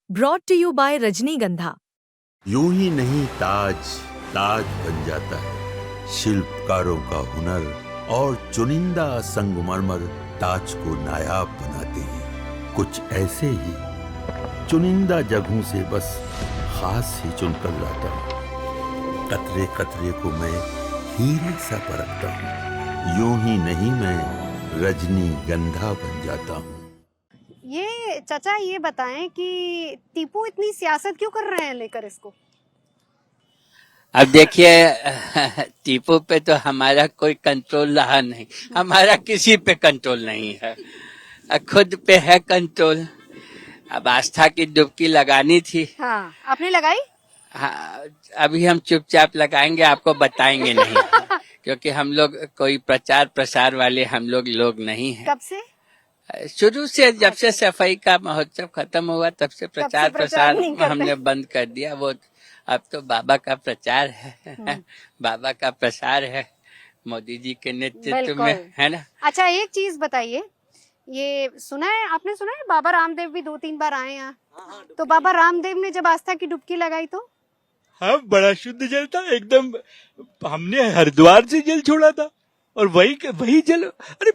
Brought to you by रजनीगंधा। यूं ही नहीं ताज ताज बन जाता है, शिल्पकारों का हुनर और चुनिंदा संगमरमर ताज को नायाब बनाते हैं। कुछ ऐसे ही चुनिंदा जगहों से बस खास ही चुनकर लाता हूँ। कतरे कतरे को मैं हीरे सा परखता हूँ। यूं ही नहीं मैं रजनीगंधा बन जाता हूँ। ये चाचा ये बताएं कि टीपू इतनी सियासत क्यों कर रहे हैं लेकर इसको? अब देखिए टीपू पे तो हमारा कोई कंट्रोल रहा नहीं, हमारा किसी पे कंट्रोल नहीं है, खुद पे है कंट्रोल। अब आस्था की डुबकी लगानी थी। हाँ, आपने लगाई? हाँ, अभी हम चुपचाप लगाएंगे, आपको बताएंगे नहीं क्योंकि हम लोग कोई प्रचार प्रसार वाले हम लोग नहीं हैं। कब से? शुरू से, जब से सफाई का महोत्सव खत्म हुआ तब से प्रचार प्रसार हमने बंद कर दिया। वो अब तो बाबा का प्रचार है, बाबा का प्रसार है, मोदी जी के नेतृत्व में, है ना। अच्छा, एक चीज बताइए, ये सुना है, आपने सुना है बाबा रामदेव भी 2-3 बार आए यहाँ? तो बाबा रामदेव ने जब आस्था की डुबकी लगाई तो हाँ, बड़ा शुद्ध जल था एकदम। हमने हरिद्वार से जल छोड़ा था और वही जल, अरे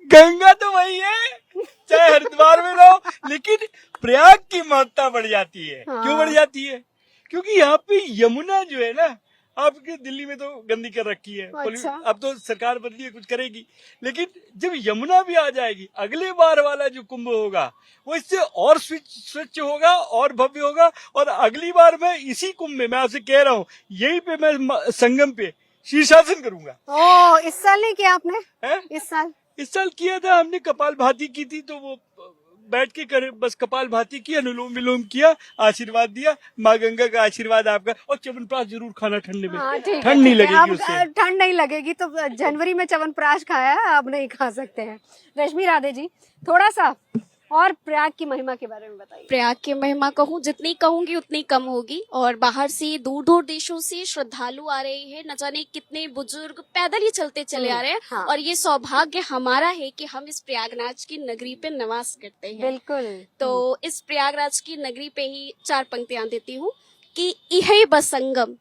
गंगा तो वही है, चाहे हरिद्वार में रहो, लेकिन प्रयाग की महत्ता बढ़ जाती है। हाँ। क्यों बढ़ जाती है? क्योंकि यहाँ पे यमुना जो है ना, आपके दिल्ली में तो गंदी कर रखी है। अच्छा। अब तो सरकार बदली है, कुछ करेगी, लेकिन जब यमुना भी आ जाएगी, अगले बार वाला जो कुंभ होगा वो इससे और स्वच्छ होगा और भव्य होगा। और अगली बार मैं इसी कुंभ में, मैं आपसे कह रहा हूँ, यहीं पे मैं संगम पे शीर्षासन करूंगा। ओ, इस साल नहीं किया आपने? है? इस साल किया था हमने, कपाल भाती की थी, तो वो बैठ के करे, बस कपाल भाती की, अनुलोम विलोम किया, आशीर्वाद दिया, माँ गंगा का आशीर्वाद आपका। और च्यवनप्राश जरूर खाना ठंड में। हाँ, ठंड नहीं लगेगी उससे। ठंड नहीं लगेगी तो जनवरी में च्यवनप्राश खाया, अब नहीं खा सकते हैं। रश्मि राधे जी, थोड़ा सा और प्रयाग की महिमा के बारे में बताइए। प्रयाग की महिमा कहूँ, जितनी कहूंगी उतनी कम होगी। और बाहर से दूर दूर देशों से श्रद्धालु आ रहे हैं, न जाने कितने बुजुर्ग पैदल ही चलते चले आ रहे हैं। हाँ। और ये सौभाग्य हमारा है कि हम इस प्रयागराज की नगरी पे निवास करते हैं। बिल्कुल। तो इस प्रयागराज की नगरी पे ही 4 पंक्तियां देती हूँ कि इहे बसंगम,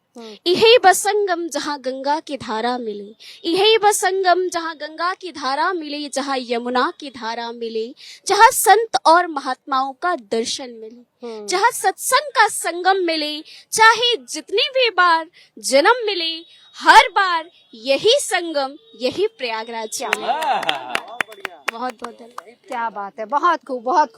इहे बसंगम जहाँ गंगा की धारा मिले, इहे बसंगम जहाँ गंगा की धारा मिले, जहाँ यमुना की धारा मिले, जहाँ संत और महात्माओं का दर्शन मिले, जहाँ सत्संग का संगम मिले, चाहे जितनी भी बार जन्म मिले, हर बार यही संगम, यही प्रयागराज मिले। बहुत बहुत धन्यवाद। क्या बात है, बहुत खूब, बहुत खूब।